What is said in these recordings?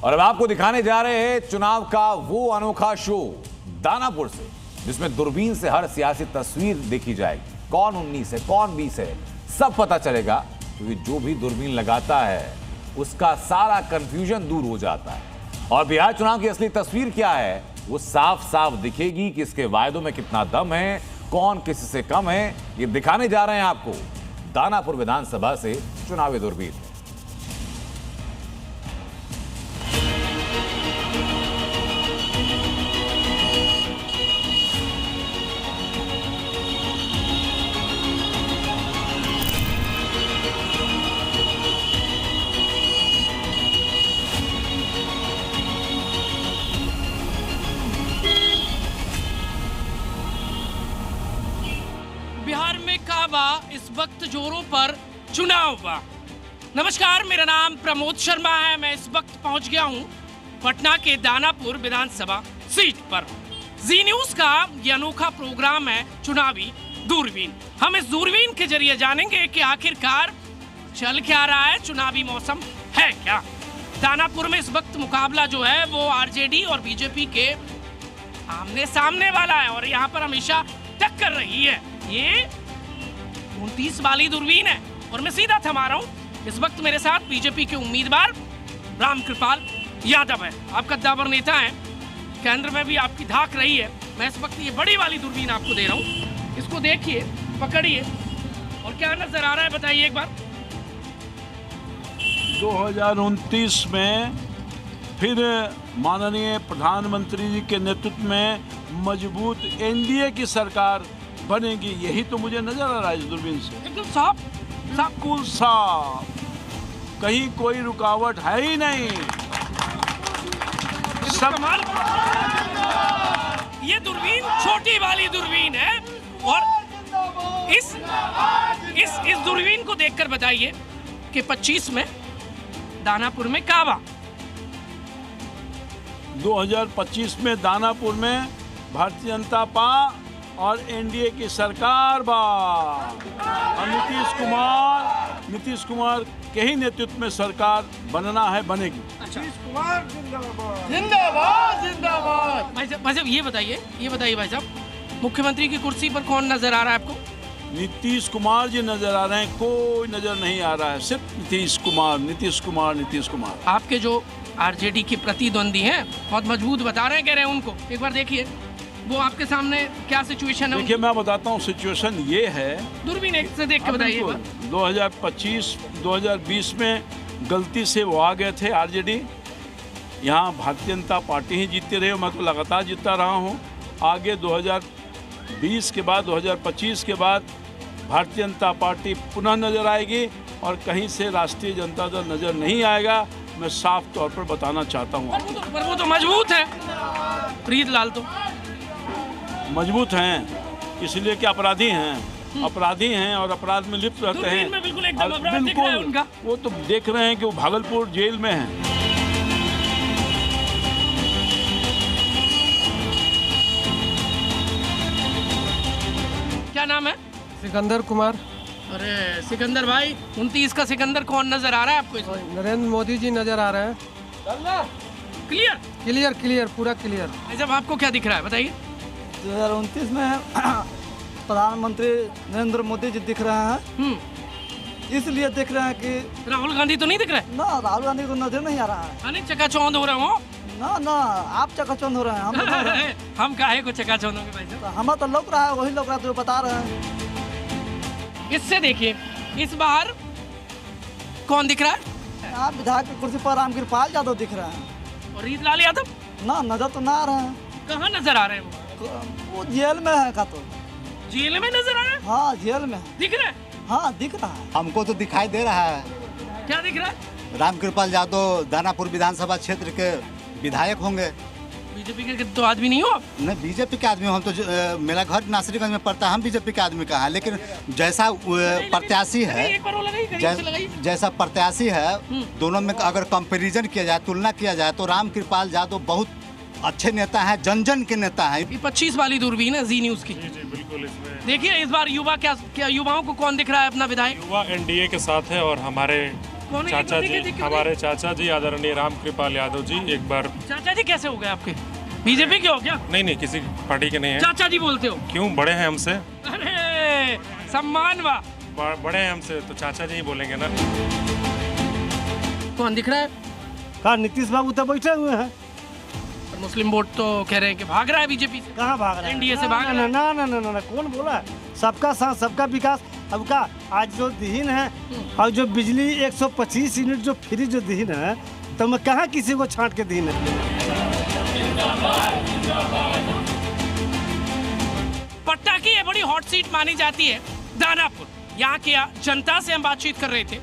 और अब आपको दिखाने जा रहे हैं चुनाव का वो अनोखा शो दानापुर से, जिसमें दूरबीन से हर सियासी तस्वीर देखी जाएगी। कौन 19 है, कौन 20 है, सब पता चलेगा, क्योंकि जो भी दूरबीन लगाता है उसका सारा कंफ्यूजन दूर हो जाता है। और बिहार चुनाव की असली तस्वीर क्या है वो साफ साफ दिखेगी कि इसके वायदों में कितना दम है, कौन किसी से कम है। ये दिखाने जा रहे हैं आपको दानापुर विधानसभा से चुनावी दूरबीन। बिहार में काबा इस वक्त जोरों पर चुनाव बा। नमस्कार, मेरा नाम प्रमोद शर्मा है। मैं इस वक्त पहुंच गया हूं पटना के दानापुर विधानसभा सीट पर। जी न्यूज का ये अनोखा प्रोग्राम है चुनावी दूरबीन। हम इस दूरबीन के जरिए जानेंगे कि आखिरकार चल क्या रहा है, चुनावी मौसम है क्या। दानापुर में इस वक्त मुकाबला जो है वो आरजेडी और बीजेपी के आमने सामने वाला है और यहाँ पर हमेशा टक्कर रही है। ये 29 वाली दूरबीन है और मैं सीधा थमा रहा हूँ। इस वक्त मेरे साथ बीजेपी के उम्मीदवार रामकृपाल यादव है। आप कद्दावर नेता हैं, केंद्र में भी आपकी धाक रही है। मैं इस वक्त ये बड़ी वाली दूरबीन आपको दे रहा हूँ, इसको देखिए, पकड़िए और क्या नजर आ रहा है बताइए एक बार। 2029 में फिर माननीय प्रधानमंत्री जी के नेतृत्व में मजबूत एनडीए की सरकार बनेगी, यही तो मुझे नजर आ रहा है इस दूरबीन से। एकदम साफ साफ, बिल्कुल साफ, कहीं कोई रुकावट है ही नहीं। सब कमाल। ये दूरबीन छोटी वाली दूरबीन है और इस दूरबीन को देखकर बताइए कि 25 में दानापुर में काबा, 2025 में दानापुर में भारतीय जनता पार्टी और एनडीए की सरकार बा और नीतीश कुमार के ही नेतृत्व में सरकार बनना है, बनेगी। नीतीश कुमार जिंदाबाद जिंदाबाद। भाई साहब ये बताइए भाई साहब, मुख्यमंत्री की कुर्सी पर कौन नजर आ रहा है आपको? नीतीश कुमार जी नजर आ रहे हैं, कोई नजर नहीं आ रहा है, सिर्फ नीतीश कुमार। आपके जो आरजेडी के प्रतिद्वंदी हैं बहुत मजबूत बता रहे हैं, कह रहे हैं उनको, एक बार देखिए वो आपके सामने क्या सिचुएशन है। देखिए मैं बताता हूँ, सिचुएशन ये है, दूरबीन एक से देख के बताइए। 2020 में गलती से वो आ गए थे आरजेडी, यहाँ भारतीय जनता पार्टी ही जीतती रही, मैं तो लगातार जीतता रहा हूँ। आगे 2020 के बाद 2025 के बाद भारतीय जनता पार्टी पुनः नजर आएगी और कहीं से राष्ट्रीय जनता दल नजर नहीं आएगा। मैं साफ तौर पर बताना चाहता हूँ। पर वो तो मजबूत है, प्रीत लाल तो मजबूत हैं, इसलिए कि अपराधी हैं और अपराध में लिप्त रहते हैं। बिल्कुल, वो तो देख रहे हैं कि वो भागलपुर जेल में हैं। क्या नाम है? सिकंदर कुमार। अरे सिकंदर भाई, 29 का सिकंदर कौन नजर आ रहा है आपको? नरेंद्र मोदी जी नजर आ रहे हैं। क्लियर पूरा क्लियर। भाई साहब आपको क्या दिख रहा है बताइए? 2029 में प्रधानमंत्री नरेंद्र मोदी जी दिख रहे हैं, इसलिए दिख रहे हैं कि राहुल गांधी तो नहीं दिख रहा है ना, राहुल गांधी तो नजर नहीं आ रहा है। अरे चकाचौंध हो रहे हो ना, आप चकाचौंध हो रहे हैं, हम काहे को चकाचौंध होंगे भाई साहब? हमें तो लग रहा है, वही लग रहा है जो बता रहे हैं। इससे देखिए इस बार कौन दिख रहा है? आप विधायक की कुर्सी पर रामकृपाल यादव दिख रहे हैं। और रीत लाल यादव ना, नजर तो ना आ रहे हैं। कहाँ नजर आ रहे हैं वो जेल में है का? तो जेल में नजर आ रहे हैं? हाँ जेल में है। दिख रहा है? हाँ दिख रहा है। हमको तो दिखाई दे रहा है। क्या दिख रहा है? रामकृपाल यादव दानापुर विधानसभा क्षेत्र के विधायक होंगे। बीजेपी के तो आदमी नहीं हो आप? नहीं, बीजेपी के आदमी हम तो मेरा घर नासिरगंज में पड़ता है, हम बीजेपी के आदमी कहाँ हैं, लेकिन जैसा प्रत्याशी है, जैसा प्रत्याशी है, दोनों में अगर कंपैरिजन किया जाए, तुलना किया जाए तो रामकृपाल यादव बहुत अच्छे नेता हैं, जन जन के नेता हैं। 25 वाली दूरबीन है जी न्यूज की। जी बिल्कुल। इसमें देखिए इस बार युवा क्या युवाओं को कौन दिख रहा है अपना विधायक? युवा एनडीए के साथ है और हमारे कौन है? चाचा जी, हमारे चाचा जी आदरणीय राम कृपाल यादव जी। एक बार चाचा जी कैसे हो गए आपके? बीजेपी के हो क्या? नहीं, किसी पार्टी के नहीं है। चाचा जी बोलते हो क्यों? बड़े हैं हमसे। अरे सम्मान वाह, बड़े हैं हमसे तो चाचा जी ही बोलेंगे ना। कौन दिख रहा है? हाँ, नीतीश बाबू तो बैठे हुए हैं। मुस्लिम वोट तो कह रहे हैं कि भाग रहा है बीजेपी से। कहाँ भाग रहा है? एनडीए से भाग रहा है। ना, कौन बोला है? सबका साथ सबका विकास। अब का आज जो दीन है और जो बिजली 125 यूनिट जो फ्री जो दीन है, तो मैं कहाँ किसी को छांट के दीन है। पटना की ये बड़ी हॉट सीट मानी जाती है दानापुर। यहाँ की जनता से हम बातचीत कर रहे थे,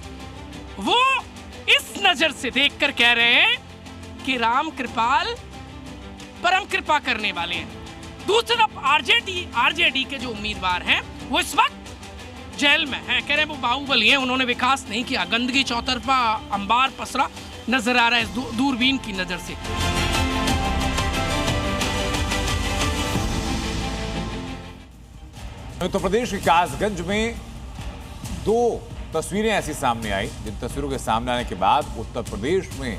वो इस नजर से देखकर कह रहे हैं कि राम कृपाल परम कृपा करने वाले हैं। दूसरी तरफ आरजेडी के जो उम्मीदवार हैं वो इस वक्त जेल में हैं। कह रहे हैं वो बाहुबली हैं, उन्होंने विकास नहीं किया। गंदगी चौतरफा अंबार पसरा नजर आ रहा है दूरबीन की नजर से। उत्तर प्रदेश के कासगंज में दो तस्वीरें ऐसी सामने आई जिन तस्वीरों के सामने आने के बाद उत्तर प्रदेश में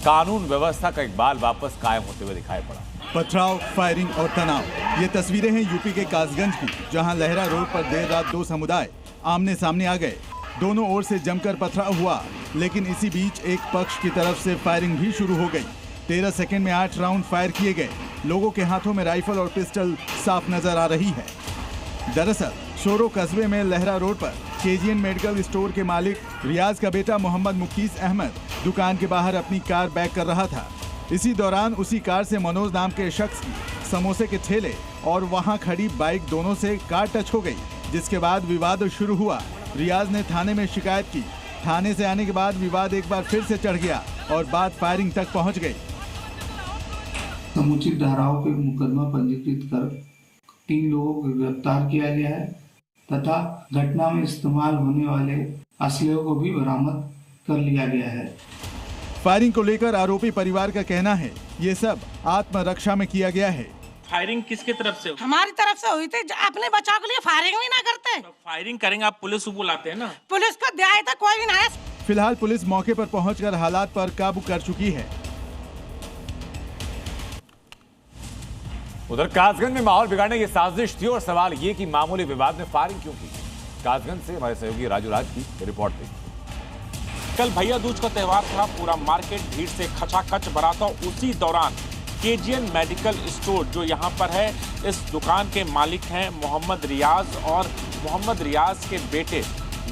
कानून व्यवस्था का इकबाल वापस कायम होते हुए दिखाई पड़ा। पथराव, फायरिंग और तनाव, ये तस्वीरें हैं यूपी के कासगंज की, जहां लहरा रोड पर देर रात दो समुदाय आमने सामने आ गए। दोनों ओर से जमकर पथराव हुआ, लेकिन इसी बीच एक पक्ष की तरफ से फायरिंग भी शुरू हो गई। 13 सेकंड में 8 राउंड फायर किए गए। लोगों के हाथों में राइफल और पिस्टल साफ नजर आ रही है। दरअसल शोरो कस्बे में लहरा रोड पर केजीएन मेडिकल स्टोर के मालिक रियाज का बेटा मोहम्मद मुकीस अहमद दुकान के बाहर अपनी कार बैक कर रहा था। इसी दौरान उसी कार से मनोज नाम के शख्स की समोसे के ठेले और वहां खड़ी बाइक दोनों से कार टच हो गई, जिसके बाद विवाद शुरू हुआ। रियाज ने थाने में शिकायत की। थाने से आने के बाद विवाद एक बार फिर से चढ़ गया और बात फायरिंग तक पहुंच गई। समुचित धाराओं पे मुकदमा पंजीकृत कर 3 लोगों को गिरफ्तार किया गया है तथा घटना में इस्तेमाल होने वाले असलहे को भी बरामद कर लिया गया है। फायरिंग को लेकर आरोपी परिवार का कहना है ये सब आत्मरक्षा में किया गया है। फायरिंग किसके तरफ से? हमारी तरफ से हुई थी। अपने बचाव के लिए फायरिंग भी ना करते। तो फायरिंग करेंगे, आप पुलिस को बुलाते हैं ना? पुलिस को दिया था, कोई भी ना है। फिलहाल पुलिस मौके पर पहुंचकर हालात पर काबू कर चुकी है। उधर कासगंज में माहौल बिगाड़ने की साजिश थी और सवाल ये कि मामूली विवाद में फायरिंग क्यों की। कासगंज से हमारे सहयोगी राजू राज की रिपोर्ट थी। कल भैया दूज का त्योहार था, पूरा मार्केट भीड़ से खचाखच भरा था। उसी दौरान केजीएन मेडिकल स्टोर जो यहाँ पर है, इस दुकान के मालिक हैं मोहम्मद रियाज और मोहम्मद रियाज के बेटे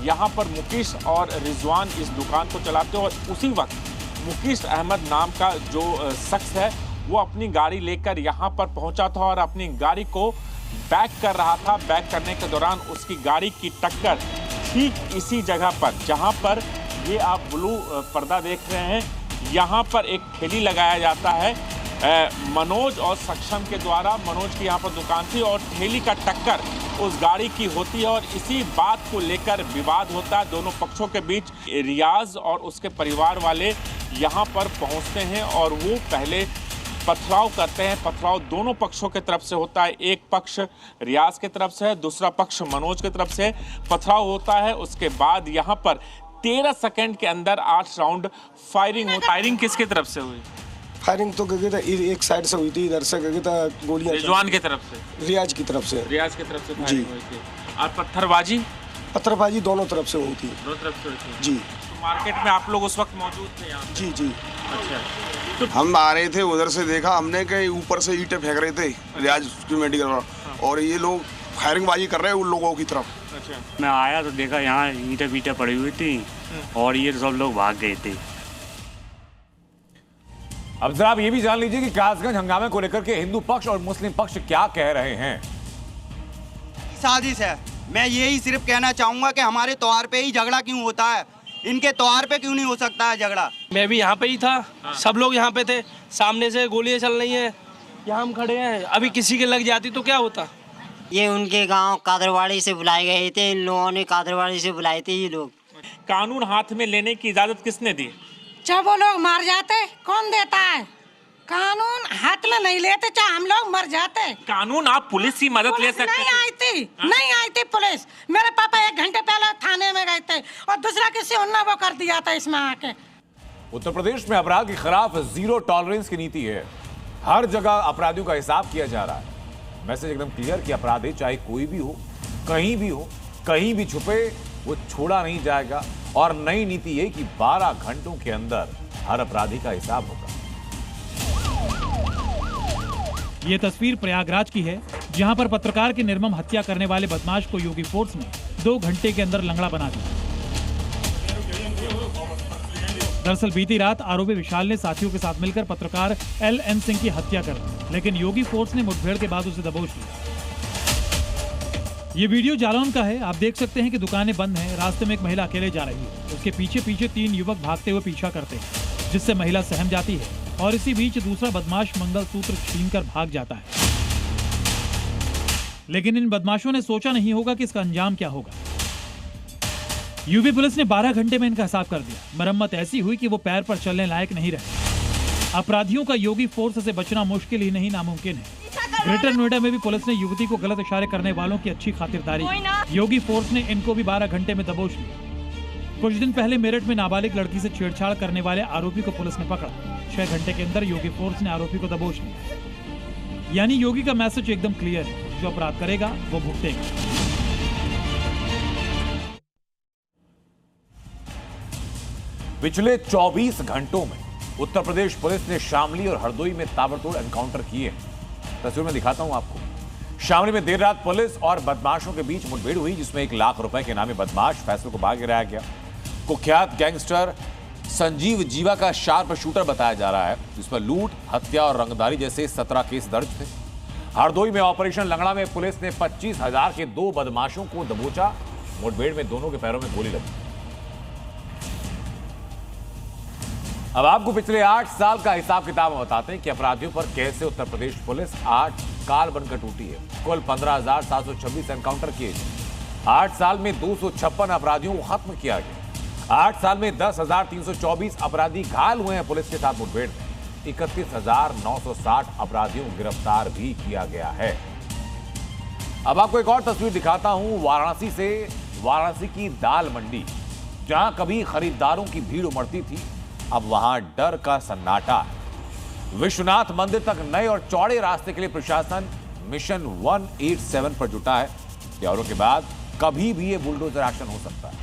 यहाँ पर मुकीश और रिजवान इस दुकान को चलाते हैं। और उसी वक्त मुकीश अहमद नाम का जो शख्स है वो अपनी गाड़ी लेकर यहाँ पर पहुँचा था और अपनी गाड़ी को बैक कर रहा था। बैक करने के दौरान उसकी गाड़ी की टक्कर ठीक इसी जगह पर, जहाँ पर ये आप ब्लू पर्दा देख रहे हैं, यहाँ पर एक ठेली लगाया जाता है मनोज और सक्षम के द्वारा। मनोज की यहाँ पर दुकान थी और ठेली का टक्कर उस गाड़ी की होती है और इसी बात को लेकर विवाद होता है दोनों पक्षों के बीच। रियाज और उसके परिवार वाले यहाँ पर पहुँचते हैं और वो पहले पथराव करते हैं। पथराव दोनों पक्षों की तरफ से होता है। एक पक्ष रियाज की तरफ से है, दूसरा पक्ष मनोज की तरफ से पथराव होता है। उसके बाद यहाँ पर 13 सेकंड के अंदर 8 राउंड फायरिंग होती है। फायरिंग किसकी तरफ से हुई? फायरिंग तो एक साइड से हुई थी, इधर से गोलियां रिजवान की तरफ से, रियाज की तरफ से। रियाज की तरफ से फायरिंग हुई थी। और पत्थरबाजी दोनों तरफ से हुई थी। दोनों तरफ से हुई थी जी। तो मार्केट में आप लोग उस वक्त मौजूद थे यहाँ? जी जी। अच्छा, तो हम आ रहे थे, उधर से देखा हमने कि ऊपर से ईंटें फेंक रहे थे रियाज की मेडिकल पर, और ये लोग फायरिंग बाजी कर रहे हैं उन लोगों की तरफ। अच्छा। मैं आया तो देखा यहाँ ईंटें बीटें पड़ी हुई थी और ये सब लोग भाग गए थे। अब जरा आप ये भी जान लीजिए कि कासगंज हंगामे को लेकर के हिंदू पक्ष और मुस्लिम पक्ष क्या कह रहे हैं। साजिश है। मैं यही सिर्फ कहना चाहूंगा कि हमारे त्योहार पे ही झगड़ा क्यों होता है, इनके त्योहार पे क्यों नहीं हो सकता है झगड़ा। मैं भी यहाँ पे ही था, सब लोग यहाँ पे थे, सामने से गोलियां चल रही हैं, यहाँ हम खड़े हैं। अभी किसी के लग जाती तो क्या होता। ये उनके गांव कादरवाड़ी से बुलाए गए थे, इन लोगों ने कादरवाड़ी से बुलाए थे ये लोग। कानून हाथ में लेने की इजाजत किसने दी? जब वो लोग मर जाते कौन देता है? कानून हाथ में नहीं लेते, चाहे हम लोग मर जाते। कानून आप पुलिस की मदद ले सकते नहीं आई थी, नहीं आई थी पुलिस। मेरे पापा 1 घंटे पहले थाने में गए थे और दूसरा किसी उन्ना वो कर दिया था इसमें आके। उत्तर प्रदेश में अपराध के खिलाफ जीरो टॉलरेंस की नीति है। हर जगह अपराधियों का हिसाब किया जा रहा है। मैसेज एकदम क्लियर कि अपराधी चाहे कोई भी हो, कहीं भी छुपे, वो छोड़ा नहीं जाएगा। और नई नीति है कि 12 घंटों के अंदर हर अपराधी का हिसाब होगा। ये तस्वीर प्रयागराज की है, जहां पर पत्रकार की निर्मम हत्या करने वाले बदमाश को योगी फोर्स ने 2 घंटे के अंदर लंगड़ा बना दिया। दरअसल बीती रात आरोपी विशाल ने साथियों के साथ मिलकर पत्रकार LN सिंह की हत्या कर दी, लेकिन योगी फोर्स ने मुठभेड़ के बाद उसे दबोच लिया। ये वीडियो जालौन का है। आप देख सकते हैं कि दुकानें बंद हैं, रास्ते में एक महिला अकेले जा रही है। उसके पीछे 3 युवक भागते हुए पीछा करते हैं, जिससे महिला सहम जाती है और इसी बीच दूसरा बदमाश मंगलसूत्र छीनकर भाग जाता है। लेकिन इन बदमाशों ने सोचा नहीं होगा कि इसका अंजाम क्या होगा। यूपी पुलिस ने 12 घंटे में इनका हिसाब कर दिया। मरम्मत ऐसी हुई कि वो पैर पर चलने लायक नहीं रहे। अपराधियों का योगी फोर्स से बचना मुश्किल ही नहीं नामुमकिन है। ग्रेटर नोएडा में भी पुलिस ने युवती को गलत इशारे करने वालों की अच्छी खातिरदारी की। योगी फोर्स ने इनको भी 12 घंटे में दबोच लिया। कुछ दिन पहले मेरठ में नाबालिग लड़की से छेड़छाड़ करने वाले आरोपी को पुलिस ने पकड़ा। 6 घंटे के अंदर योगी फोर्स ने आरोपी को दबोच लिया। यानी योगी का मैसेज एकदम क्लियर है, जो अपराध करेगा वो भुगतेगा। पिछले 24 घंटों में उत्तर प्रदेश पुलिस ने शामली और हरदोई में ताबड़तोड़ एनकाउंटर किए हैं। तस्वीर में दिखाता हूं आपको। शामली में देर रात पुलिस और बदमाशों के बीच मुठभेड़ हुई, जिसमें 1 लाख रुपए के नामी बदमाश फैसलों को भाग गिराया गया। कुख्यात गैंगस्टर संजीव जीवा का शार्प शूटर बताया जा रहा है, जिस पर लूट, हत्या और रंगदारी जैसे 17 केस दर्ज थे। हरदोई में ऑपरेशन लंगड़ा में पुलिस ने 25,000 के 2 बदमाशों को दबोचा। मुठभेड़ में दोनों के पैरों में गोली लगी। अब आपको पिछले 8 साल का हिसाब किताब बताते हैं कि अपराधियों पर कैसे उत्तर प्रदेश पुलिस 8 काल बनकर टूटी है। कुल 15,726 एनकाउंटर किए गए। 8 साल में 256 अपराधियों को खत्म किया गया। 8 साल में 10,324 अपराधी घायल हुए हैं पुलिस के साथ मुठभेड़ में। 31,960 अपराधियों को गिरफ्तार भी किया गया है। अब आपको एक और तस्वीर दिखाता हूं वाराणसी से। वाराणसी की दाल मंडी, जहां कभी खरीदारों की भीड़ उमड़ती थी, अब वहां डर का सन्नाटा है। विश्वनाथ मंदिर तक नए और चौड़े रास्ते के लिए प्रशासन मिशन 187 पर जुटा है। त्योहारों के बाद कभी भी ये बुलडोजर एक्शन हो सकता है।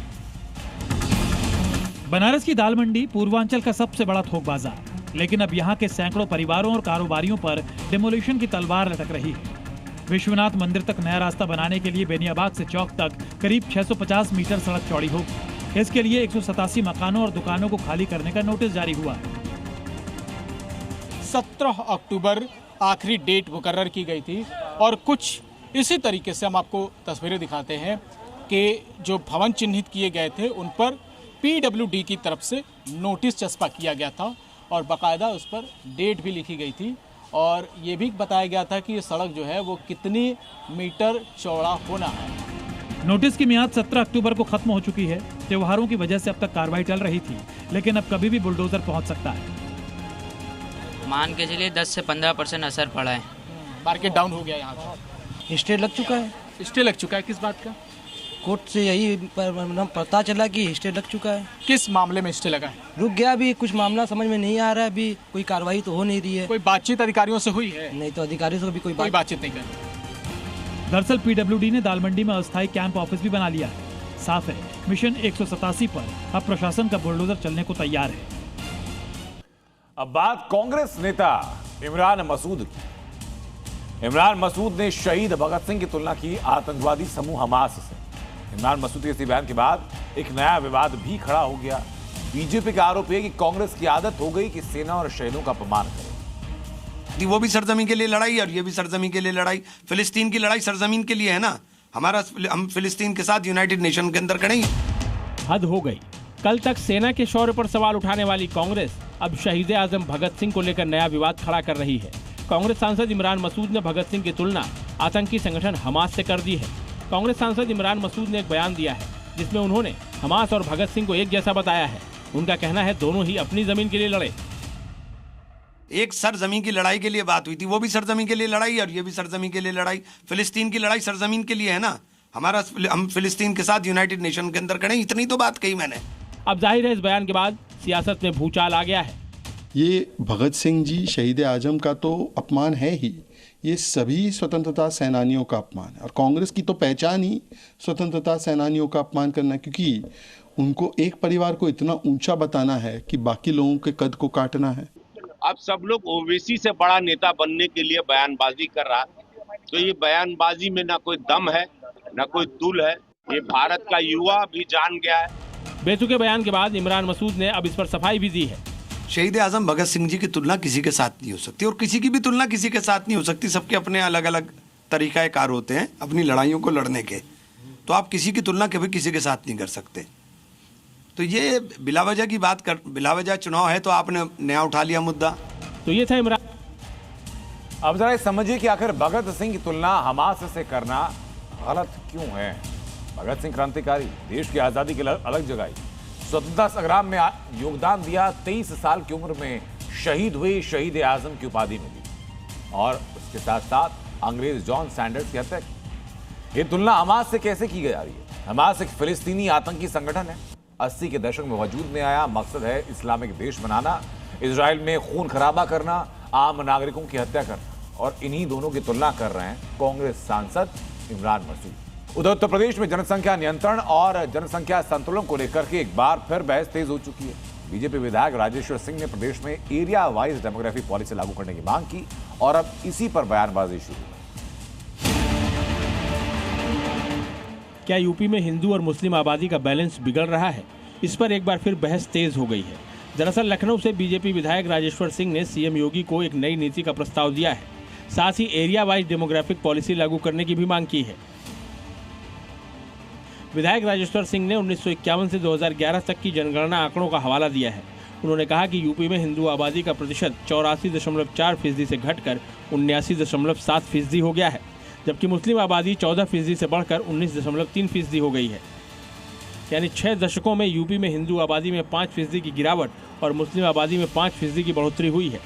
बनारस की दाल मंडी पूर्वांचल का सबसे बड़ा थोक बाजार, लेकिन अब यहाँ के सैकड़ों परिवारों और कारोबारियों पर डिमोलिशन की तलवार लटक रही है। विश्वनाथ मंदिर तक नया रास्ता बनाने के लिए बेनियाबाग से चौक तक करीब 650 मीटर सड़क चौड़ी होगी। इसके लिए 187 मकानों और दुकानों को खाली करने का नोटिस जारी हुआ है। 17 अक्टूबर आखिरी डेट मुकर्रर की गई थी और कुछ इसी तरीके से हम आपको तस्वीरें दिखाते हैं कि जो भवन चिन्हित किए गए थे उन पर PWD की तरफ से नोटिस चस्पा किया गया था और बाकायदा उस पर डेट भी लिखी गई थी और ये भी बताया गया था कि ये सड़क जो है वो कितनी मीटर चौड़ा होना है। नोटिस की मियाद 17 अक्टूबर को खत्म हो चुकी है। त्योहारों की वजह से अब तक कार्रवाई चल रही थी, लेकिन अब कभी भी बुलडोजर पहुंच सकता है। मान के चलिए 10 से 15% असर पड़ा है। मार्केट डाउन हो गया यहाँ पर। स्टे लग चुका है। स्टे लग चुका है किस बात का? कोर्ट से यही पता चला कि स्टे लग चुका है। किस मामले में स्टे लगा है? रुक गया, अभी कुछ मामला समझ में नहीं आ रहा है, अभी कोई कार्रवाई तो हो नहीं रही है। कोई बातचीत अधिकारियों से हुई है? नहीं, तो अधिकारियों से भी कोई बातचीत नहीं कर। दरअसल PWD ने दाल मंडी में अस्थायी कैंप ऑफिस भी बना लिया है। साफ है, मिशन 187 पर अब प्रशासन का बुलडोजर चलने को तैयार है। अब बात कांग्रेस नेता इमरान मसूद की। इमरान मसूद ने शहीद भगत सिंह की तुलना की आतंकवादी समूह हमास से। इमरान मसूद के इस बयान के बाद एक नया विवाद भी खड़ा हो गया। बीजेपी का आरोप है कि कांग्रेस की आदत हो गई कि सेना और शहीदों का अपमान करे। वो भी सरजमीन के लिए लड़ाई और ये भी सरजमीन के लिए लड़ाई। फिलिस्तीन की लड़ाई सरजमीन के लिए है ना, हम फिलिस्तीन के साथ यूनाइटेड नेशन के अंदर खड़े हैं। हद हो गई। कल तक सेना के शौर्य पर सवाल उठाने वाली कांग्रेस अब शहीद आजम भगत सिंह को लेकर नया विवाद खड़ा कर रही है। कांग्रेस सांसद इमरान मसूद ने भगत सिंह की तुलना आतंकी संगठन हमास से कर दी है। कांग्रेस सांसद इमरान मसूद ने एक बयान दिया है जिसमें उन्होंने हमास और भगत सिंह को एक जैसा बताया है। उनका कहना है दोनों ही अपनी जमीन के लिए लड़े। एक सरजमीन की लड़ाई के लिए बात हुई थी, वो भी सरजमीन के लिए लड़ाई और ये भी सरजमीन के लिए लड़ाई। फिलिस्तीन की लड़ाई सरजमीन के लिए है ना, हम फिलिस्तीन के साथ यूनाइटेड नेशन के अंदर खड़े। इतनी तो बात कही मैंने। अब जाहिर है इस बयान के बाद सियासत में भूचाल आ गया है। ये भगत सिंह जी शहीद आजम का तो अपमान है ही, ये सभी स्वतंत्रता सेनानियों का अपमान है। और कांग्रेस की तो पहचान ही स्वतंत्रता सेनानियों का अपमान करना, क्योंकि उनको एक परिवार को इतना ऊंचा बताना है कि बाकी लोगों के कद को काटना है। अब सब लोग ओवैसी से बड़ा नेता बनने के लिए बयानबाजी कर रहा है, तो ये बयानबाजी में ना कोई दम है ना कोई तुल है। ये भारत का युवा भी जान गया है। बेतुके बयान के बाद इमरान मसूद ने अब इस पर सफाई भी दी है। शहीद आजम भगत सिंह जी की तुलना किसी के साथ नहीं हो सकती और किसी की भी तुलना किसी के साथ नहीं हो सकती। सबके अपने अलग अलग तरीक़ाए कार होते हैं अपनी लड़ाइयों को लड़ने के, तो आप किसी की तुलना कभी किसी के साथ नहीं कर सकते। तो ये बिलावजह की बात कर, बिलावजह चुनाव है तो आपने नया उठा लिया मुद्दा। तो ये था इमरान। अब जरा समझिए कि आखिर भगत सिंह की तुलना हमास से करना गलत क्यों है। भगत सिंह क्रांतिकारी, देश की आजादी के लिए अलग जगाई, स्वतंत्रता संग्राम में योगदान दिया, 23 साल की उम्र में शहीद हुए, शहीद आजम की उपाधि मिली और उसके साथ साथ अंग्रेज जॉन सैंडर्स की हत्या की। ये तुलना हमास से कैसे की जा रही है? हमास एक फिलिस्तीनी आतंकी संगठन है, 80 के दशक में वजूद में आया। मकसद है इस्लामिक देश बनाना, इजराइल में खून खराबा करना, आम नागरिकों की हत्या करना। और इन्हीं दोनों की तुलना कर रहे हैं कांग्रेस सांसद इमरान मसूद। उधर उत्तर प्रदेश में जनसंख्या नियंत्रण और जनसंख्या संतुलन को लेकर के एक बार फिर बहस तेज हो चुकी है। बीजेपी विधायक राजेश्वर सिंह ने प्रदेश में एरिया वाइज डेमोग्राफी पॉलिसी लागू करने की मांग की और अब इसी पर बयानबाजी शुरू है। क्या यूपी में हिंदू और मुस्लिम आबादी का बैलेंस बिगड़ रहा है? इस पर एक बार फिर बहस तेज हो गई है। दरअसल लखनऊ से बीजेपी विधायक राजेश्वर सिंह ने सीएम योगी को एक नई नीति का प्रस्ताव दिया है, साथ ही एरिया वाइज डेमोग्राफिक पॉलिसी लागू करने की भी मांग की है। विधायक राजेश्वर सिंह ने 1951 से 2011 तक की जनगणना आंकड़ों का हवाला दिया है। उन्होंने कहा कि यूपी में हिंदू आबादी का प्रतिशत 84.4% से घटकर 79.7% हो गया है, जबकि मुस्लिम आबादी 14% से बढ़कर 19.3% हो गई है। यानी 6 दशकों में यूपी में हिंदू आबादी में 5% की गिरावट और मुस्लिम आबादी में 5% की बढ़ोतरी हुई है।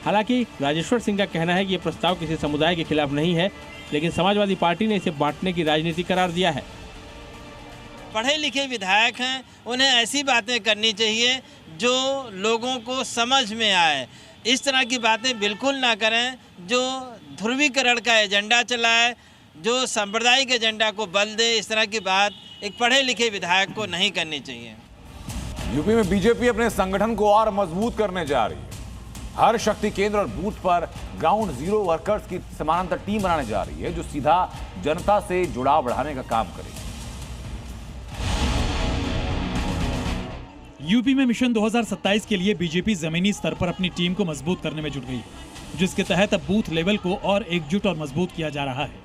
हालांकि राजेश्वर सिंह का कहना है कि यह प्रस्ताव किसी समुदाय के खिलाफ नहीं है, लेकिन समाजवादी पार्टी ने इसे बांटने की राजनीति करार दिया है। पढ़े लिखे विधायक हैं, उन्हें ऐसी बातें करनी चाहिए जो लोगों को समझ में आए। इस तरह की बातें बिल्कुल ना करें जो ध्रुवीकरण का एजेंडा चलाए, जो सांप्रदायिक एजेंडा को बल दे। इस तरह की बात एक पढ़े लिखे विधायक को नहीं करनी चाहिए। यूपी में बीजेपी अपने संगठन को और मजबूत करने जा रही है। हर शक्ति केंद्र और बूथ पर ग्राउंड जीरो वर्कर्स की समानांतर टीम बनाने जा रही है, जो सीधा जनता से जुड़ाव बढ़ाने का काम करेगी। यूपी में मिशन 2027 के लिए बीजेपी जमीनी स्तर पर अपनी टीम को मजबूत करने में जुट गई है, जिसके तहत अब बूथ लेवल को और एकजुट और मजबूत किया जा रहा है।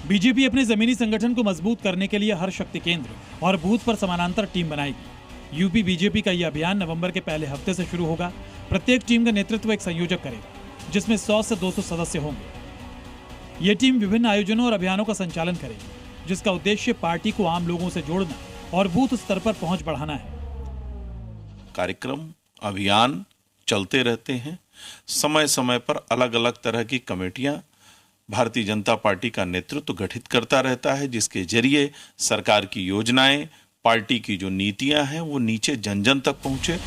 बीजेपी अपने जमीनी संगठन को मजबूत करने के लिए हर शक्ति केंद्र और बूथ पर समानांतर टीम बनाएगी। यूपी बीजेपी का यह अभियान नवंबर के पहले हफ्ते से शुरू होगा। प्रत्येक टीम का नेतृत्व एक संयोजक करेगा, जिसमें 100 से 200 सदस्य होंगे। ये टीम विभिन्न आयोजनों और अभियानों का संचालन करेगी, जिसका उद्देश्य पार्टी को आम लोगों से जोड़ना और बूथ स्तर पर पहुंच बढ़ाना है। कार्यक्रम अभियान चलते रहते हैं। समय समय पर अलग अलग तरह की कमेटियां भारतीय जनता पार्टी का नेतृत्व गठित करता रहता है, जिसके जरिए सरकार की योजनाएं, पार्टी की जो नीतियां हैं वो नीचे जन जन तक पहुंचे।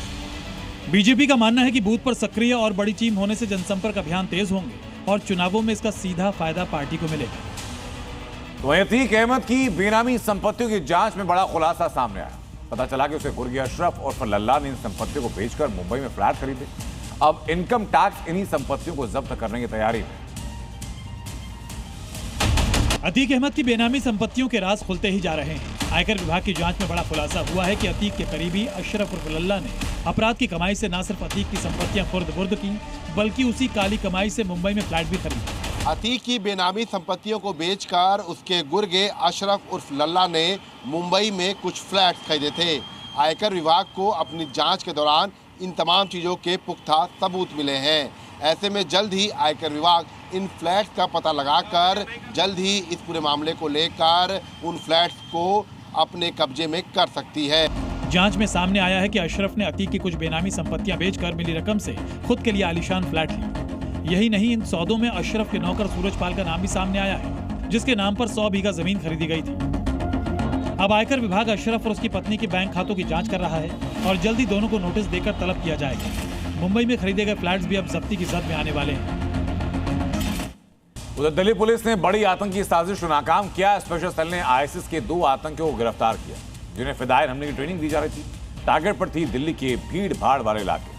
बीजेपी का मानना है कि बूथ पर सक्रिय और बड़ी टीम होने से जनसंपर्क अभियान तेज होंगे और चुनावों में इसका सीधा फायदा पार्टी को मिलेगा। तो अतीक अहमद की बेनामी संपत्तियों की जांच में बड़ा खुलासा सामने आया। पता चला कि उसे गुर्गे अशरफ और लल्ला ने इन संपत्तियों को बेचकर मुंबई में फ्लैट खरीदे। अब इनकम टैक्स इन्हीं संपत्तियों को जब्त करने की तैयारी में। अतीक अहमद की बेनामी संपत्तियों के राज खुलते ही जा रहे हैं। आयकर विभाग की जांच में बड़ा खुलासा हुआ है कि अतीक के करीबी अशरफ उर्फ लल्ला ने अपराध की कमाई से न सिर्फ अतीक की संपत्तियां खुर्द-बुर्द की, बल्कि उसी काली कमाई से मुंबई में फ्लैट भी खरीदा। अतीक की बेनामी संपत्तियों को बेचकर उसके गुर्गे अशरफ उर्फ लल्ला ने मुंबई में कुछ फ्लैट खरीदे थे। आयकर विभाग को अपनी जांच के दौरान इन तमाम चीज़ों के पुख्ता सबूत मिले हैं। ऐसे में जल्द ही आयकर विभाग इन फ्लैट्स का पता लगाकर जल्द ही इस पूरे मामले को लेकर उन फ्लैट्स को अपने कब्जे में कर सकती है। जांच में सामने आया है कि अशरफ ने अतीक की कुछ बेनामी संपत्तियां बेचकर मिली रकम से खुद के लिए आलीशान फ्लैट ली। यही नहीं, इन सौदों में अशरफ के नौकर सूरजपाल का नाम भी सामने आया है, जिसके नाम पर 100 बीघा जमीन खरीदी गई थी। अब आयकर विभाग अशरफ और उसकी पत्नी के बैंक खातों की जांच कर रहा है और जल्दी दोनों को नोटिस देकर तलब किया जाएगा। मुंबई में खरीदे गए फ्लैट्स भी अब जब्ती की जद में आने वाले हैं। उधर दिल्ली पुलिस ने बड़ी आतंकी साजिश को नाकाम किया। स्पेशल सेल ने आईएसआईएस के 2 आतंकियों को गिरफ्तार किया जिन्हें फिदायन हमले की ट्रेनिंग दी जा रही थी। टारगेट पर थी दिल्ली के भीड़ भाड़ वाले इलाके।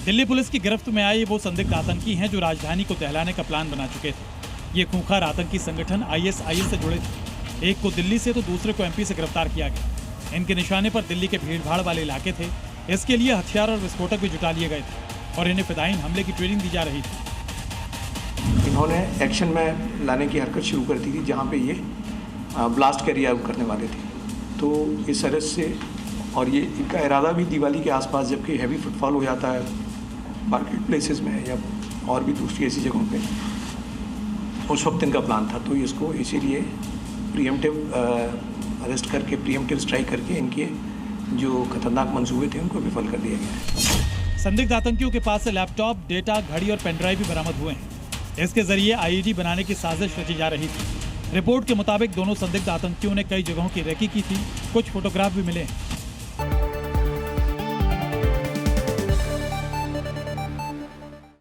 दिल्ली पुलिस की गिरफ्त में आए वो संदिग्ध आतंकी हैं जो राजधानी को दहलाने का प्लान बना चुके थे। ये खूंखार आतंकी संगठन आईएसआईएस से जुड़े थे। एक को दिल्ली से तो दूसरे को एमपी से गिरफ्तार किया गया। इनके निशाने पर दिल्ली के भीड़ भाड़ वाले इलाके थे। इसके लिए हथियार और विस्फोटक भी जुटा लिए गए थे और इन्हें फिदायीन हमले की ट्रेनिंग दी जा रही थी। इन्होंने एक्शन में लाने की हरकत शुरू कर दी थी जहाँ पे ये ब्लास्ट कैरी आउट करने वाले थे। तो इस तरह से और ये इनका इरादा भी दिवाली के आसपास जबकि हैवी फुटफॉल हो जाता है मार्केट प्लेसेस में या और भी दूसरी ऐसी जगहों पे, उस वक्त इनका प्लान था। तो इसको इसीलिए प्रीएम्प्टिव अरेस्ट करके प्रीएम्प्टिव स्ट्राइक करके इनके जो खतरनाक मंसूबे थे उनको विफल कर दिया गया। संदिग्ध आतंकियों के पास से लैपटॉप, डेटा, घड़ी और पेनड्राइव भी बरामद हुए हैं। इसके जरिए आईईडी बनाने की साजिश रची जा रही थी। रिपोर्ट के मुताबिक दोनों संदिग्ध आतंकियों ने कई जगहों की रेकी की थी। कुछ फोटोग्राफ भी मिले हैं।